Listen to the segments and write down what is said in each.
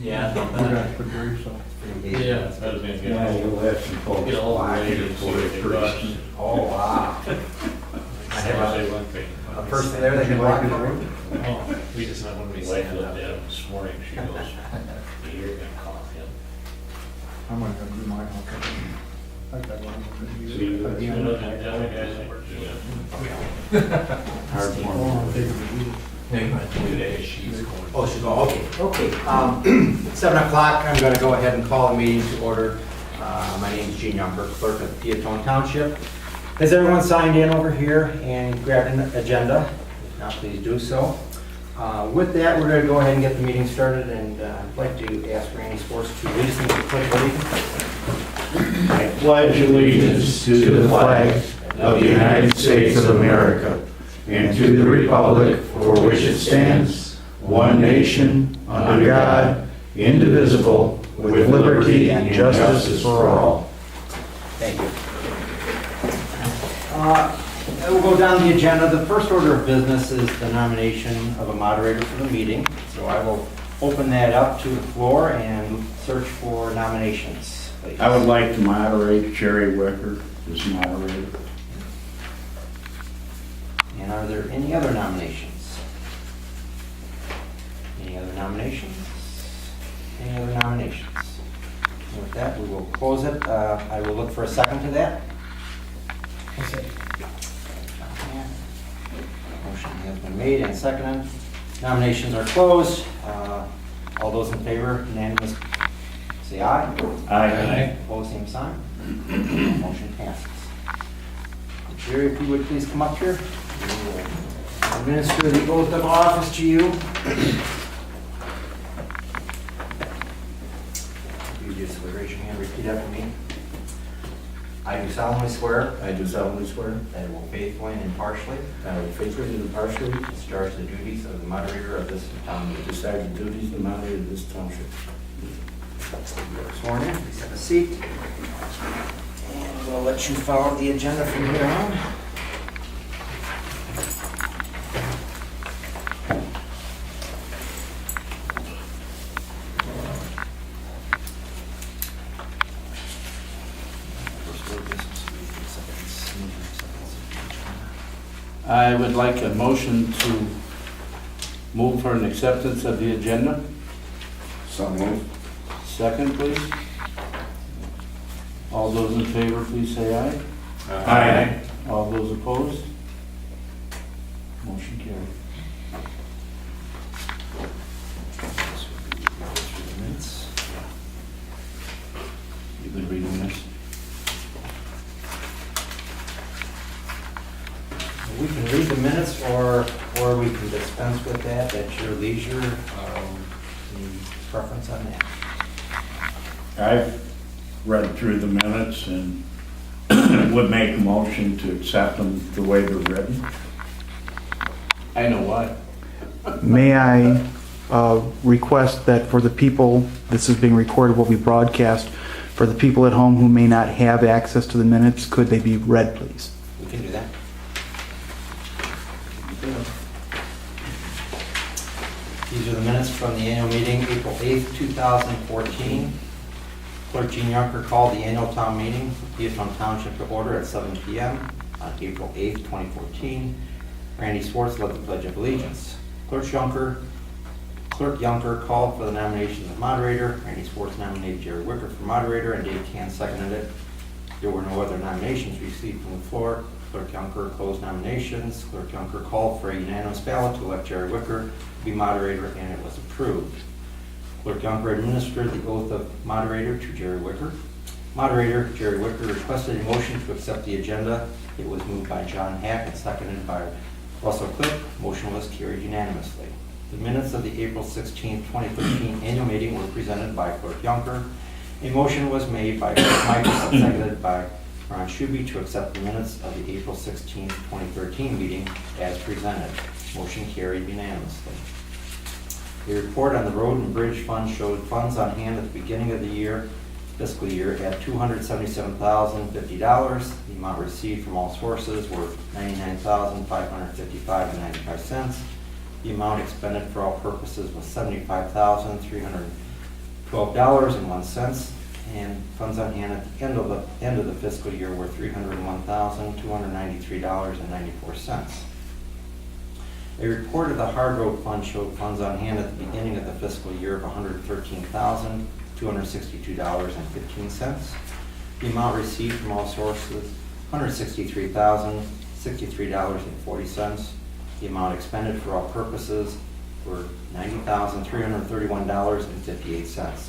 Yeah. We're gonna put Gary, so. Yeah, I was gonna get. Yeah, you'll have some folks Get all the flying ladies before to they the first. bus. Oh, wow. I have Say one thing. a person there that can walk the room. Oh, we just not, when we wife looked at him this morning, she goes, you're gonna call him. I'm gonna go do my house. I got one. See you guys. You know, the other guys that work together. Hard Oh, one. I'm taking the lead. Today, she's going. Oh, she's going, okay. 7 o'clock, I'm gonna go ahead and call the meeting to order. My name is Gene Younger, clerk of Peotone Township. Has everyone signed in over here and grabbed an agenda? If not, please do so. With that, we're gonna go ahead and get the meeting started, and I'd like to ask Randy Sports to lead us into the pledge of allegiance. I pledge allegiance to the flag of the United States of America and to the republic for which it stands, one nation, under God, indivisible, with liberty and justice for all. Thank you. We'll go down the agenda. The first order of business is the nomination of a moderator for the meeting. So I will open that up to the floor and search for nominations, please. I would like to moderate Jerry Wicker as moderator. And are there any other nominations? Any other nominations? Any other nominations? And with that, we will close it. I will look for a second to that. Motion has been made and seconded. Nominations are closed. All those in favor, unanimous, say aye. Aye. Opposed, same sign. Motion passes. Jerry, if you would please come up here. We will administer the oath of office to you. You just would raise your hand, repeat after me. I do solemnly swear I do solemnly swear that I will faithfully and impartially that I will faithfully and impartially discharge the duties of the moderator of this town meeting. discharge the duties of the moderator of this township. You are sworn in, please have a seat. And we'll let you follow the agenda from here on. I would like a motion to move for an acceptance of the agenda. So moved. Second, please. All those in favor, please say aye. Aye. All those opposed? Motion carried. You been reading this? We can read the minutes or we can dispense with that at your leisure. Any preference on that? I've read through the minutes and would make a motion to accept them the way they're written. I know why. May I request that for the people, this is being recorded, will be broadcast, for the people at home who may not have access to the minutes, could they be read, please? We can do that. These are the minutes from the annual meeting, April 8th, 2014. Clerk Gene Yunker called the annual town meeting for Peotone Township to order at 7 p.m. on April 8th, 2014. Randy Swartz led the Pledge of Allegiance. Clerk Yunker called for the nominations of moderator. Randy Swartz nominated Jerry Wicker for moderator, and Dave Can seconded it. There were no other nominations received from the floor. Clerk Yunker closed nominations. Clerk Yunker called for a unanimous ballot to elect Jerry Wicker to be moderator, and it was approved. Clerk Yunker administered the oath of moderator to Jerry Wicker. Moderator Jerry Wicker requested a motion to accept the agenda. It was moved by John Hack and seconded by Russell Cliff. Motion was carried unanimously. The minutes of the April 16, 2013 annual meeting were presented by Clerk Yunker. A motion was made by Clerk Michaels and seconded by Ron Schuby to accept the minutes of the April 16, 2013 meeting as presented. Motion carried unanimously. The report on the road and bridge fund showed funds on hand at the beginning of the fiscal year at $277,050. The amount received from all sources were $99,555.95. The amount expended for all purposes was $75,300. $12.01, and funds on hand at the end of the fiscal year were $301,293.94. A report of the Hard Road Fund showed funds on hand at the beginning of the fiscal year of $113,262.15. The amount received from all sources, $163,063.40. The amount expended for all purposes were $90,331.58.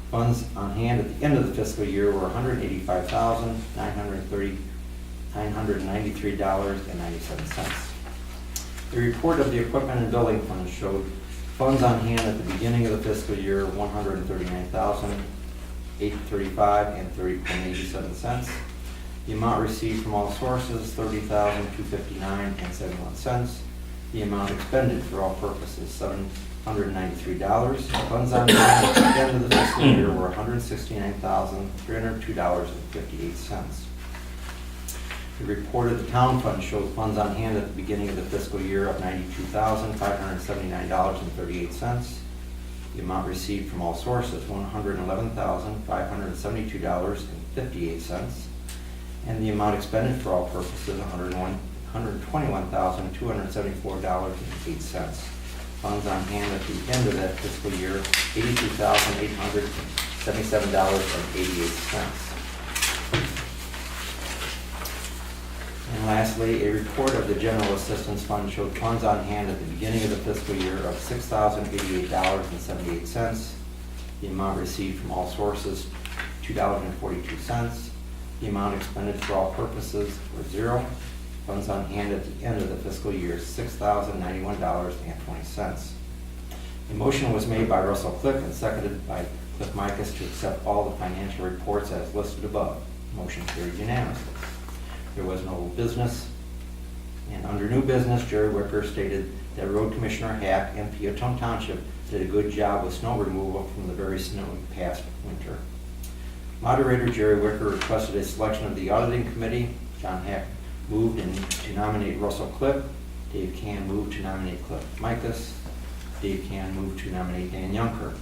Funds on hand at the end of the fiscal year were $185,993.97. A report of the Equipment and Building Fund showed funds on hand at the beginning of the fiscal year $139,835.87. The amount received from all sources $30,259.71. The amount expended for all purposes $793. Funds on hand at the end of the fiscal year were $169,302.58. The report of the Town Fund showed funds on hand at the beginning of the fiscal year of $92,579.38. The amount received from all sources $111,572.58. And the amount expended for all purposes $121,274.08. Funds on hand at the end of that fiscal year $82,877.88. And lastly, a report of the General Assistance Fund showed funds on hand at the beginning of the fiscal year of $6,088.78. The amount received from all sources, $2.42. The amount expended for all purposes was $0. Funds on hand at the end of the fiscal year, $6,091.20. A motion was made by Russell Cliff and seconded by Cliff Micus to accept all the financial reports as listed above. Motion carried unanimously. There was no business. And under new business, Jerry Wicker stated that Road Commissioner Hack and Peotone Township did a good job with snow removal from the very snowy past winter. Moderator Jerry Wicker requested a selection of the auditing committee. John Hack moved to nominate Russell Cliff. Dave Can moved to nominate Cliff Micus. Dave Can moved to nominate Dan Yunker.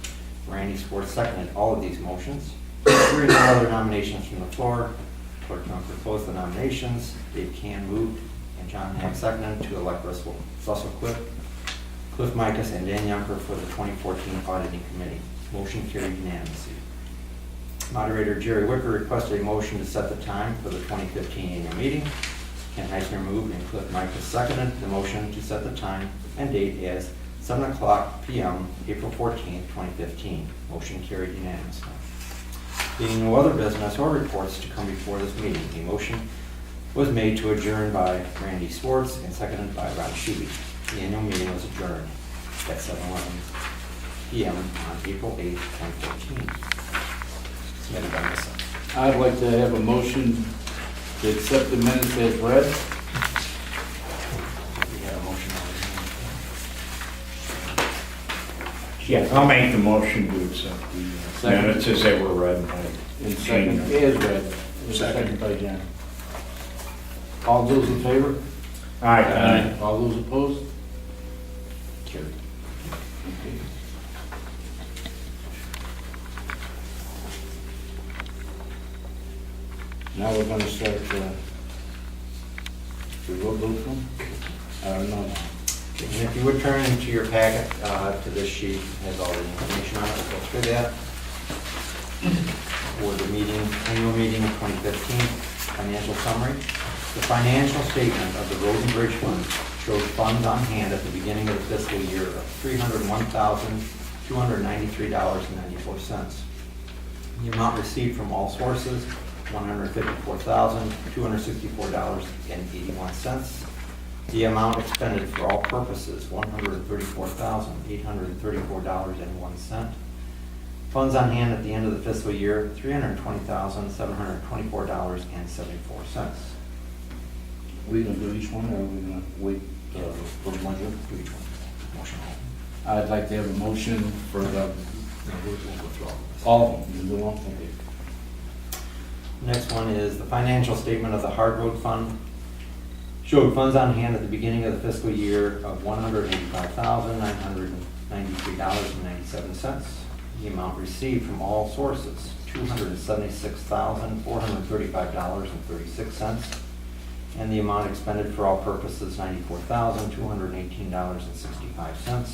Randy Sports seconded all of these motions. There are no other nominations from the floor. Clerk Yunker closed the nominations. Dave Can moved and John Hack seconded to elect Russell Cliff, Cliff Micus, and Dan Yunker for the 2014 Auditing Committee. Motion carried unanimously. Moderator Jerry Wicker requested a motion to set the time for the 2015 annual meeting. Ken Heisner moved and Cliff Micus seconded the motion to set the time and date as 7:00 p.m. April 14, 2015. Motion carried unanimously. Being no other business or reports to come before this meeting, a motion was made to adjourn by Randy Swartz and seconded by Ron Shuby. The annual meeting was adjourned at 7:11 p.m. on April 8, 2014. Submitted by myself. I'd like to have a motion to accept the minutes as read. We had a motion on Yeah, I'll make the motion to accept the Second. minutes as they were read by And second, as read. Second by John. All those in favor? Aye. All those opposed? Carried. Okay. Now we're gonna start, the road from? No. And if you would turn into your packet, to this sheet, it has all the information on it, we'll go through that. For the annual meeting of 2015, financial summary. The financial statement of the Road and Bridge Fund shows funds on hand at the beginning of the fiscal year of $301,293.94. The amount received from all sources, $154,264.81. The amount expended for all purposes, $134,834.01. Funds on hand at the end of the fiscal year, $320,724.74. We gonna do each one, or are we gonna wait for one? Do each one. Motion. I'd like to have a motion for the, We'll go through all of this. all of them, you do one? Okay. Next one is the financial statement of the Hard Road Fund. Showed funds on hand at the beginning of the fiscal year of $185,993.97. The amount received from all sources, $276,435.36. And the amount expended for all purposes, $94,218.65.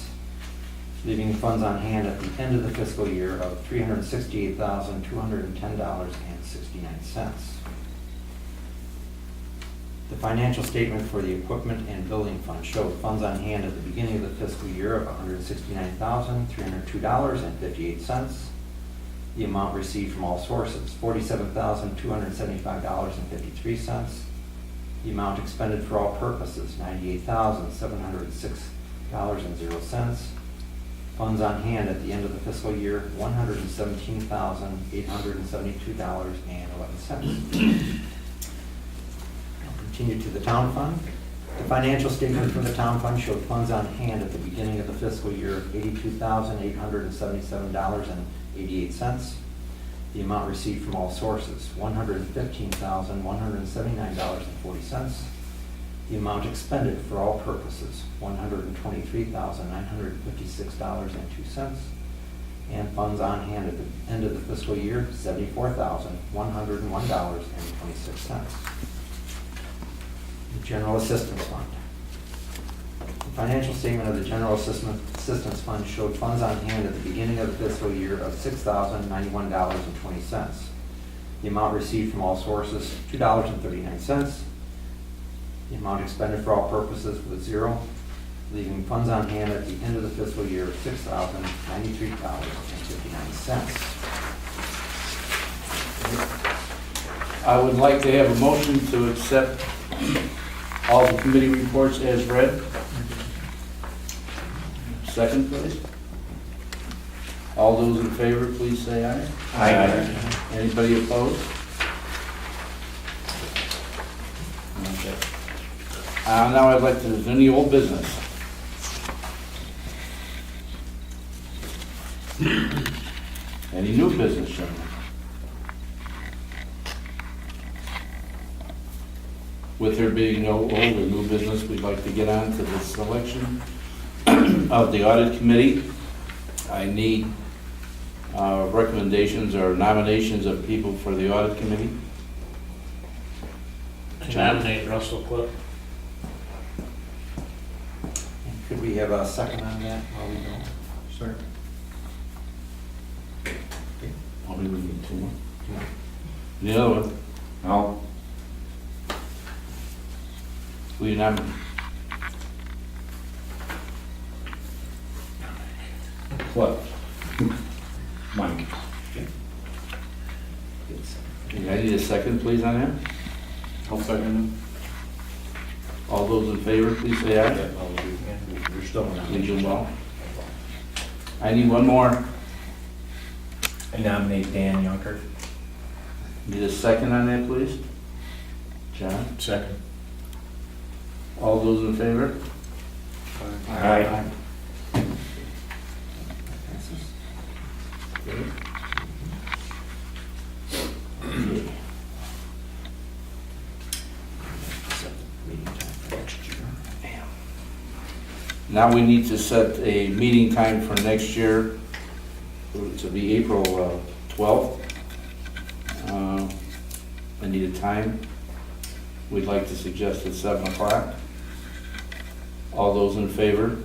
Leaving funds on hand at the end of the fiscal year of $368,210.69. The financial statement for the equipment and building fund showed funds on hand at the beginning of the fiscal year of $169,302.58. The amount received from all sources, $47,275.53. The amount expended for all purposes, $98,706.00. Funds on hand at the end of the fiscal year, $117,872.11. Continue to the town fund. The financial statement for the town fund showed funds on hand at the beginning of the fiscal year of $82,877.88. The amount received from all sources, $115,179.40. The amount expended for all purposes, $123,956.02. And funds on hand at the end of the fiscal year, $74,101.26. The General Assistance Fund. The financial statement of the General Assistance Fund showed funds on hand at the beginning of the fiscal year of $6,091.20. The amount received from all sources, $2.39. The amount expended for all purposes was $0, leaving funds on hand at the end of the fiscal year of $6,093.59. I would like to have a motion to accept all the committee reports as read. Second, please. All those in favor, please say aye. Aye. Anybody opposed? Okay. Now I'd like to, is there any old business? Any new business, gentlemen? With there being no old or new business, we'd like to get on to the selection of the audit committee. I need recommendations or nominations of people for the audit committee. Nominate Russell Clip. Could we have a second on that while we go? Sir. Oh, we would need two more. The other one, No. who you nominate? What? Mike. I need a second, please, on that. I'll second All those in favor, please say aye. You're still on. You do well. I need one more. I nominate Dan Yunker. Need a second on that, please? John? Second. All those in favor? Aye. Now we need to set a meeting time for next year, to be April 12th. I need a time. We'd like to suggest at 7 o'clock. All those in favor?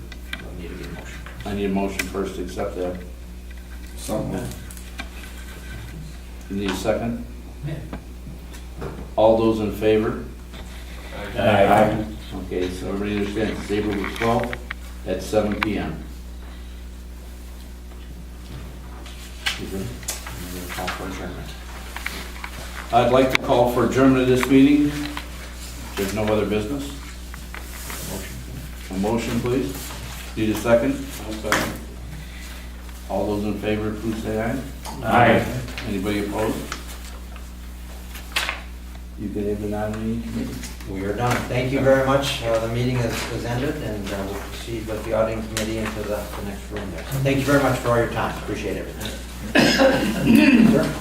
I need a motion first to accept that. Something. You need a second? All those in favor? Aye. Okay, so everybody understands, it's April 12th at 7 p.m. Call for adjournment. I'd like to call for adjournment of this meeting. There's no other business. A motion, please. Need a second? Second. All those in favor, please say aye. Aye. Anybody opposed? You can have the nominee committee. We are done. Thank you very much. The meeting is ended, and we'll proceed with the auditing committee into the next room there. Thank you very much for all your time. Appreciate everything. Sir?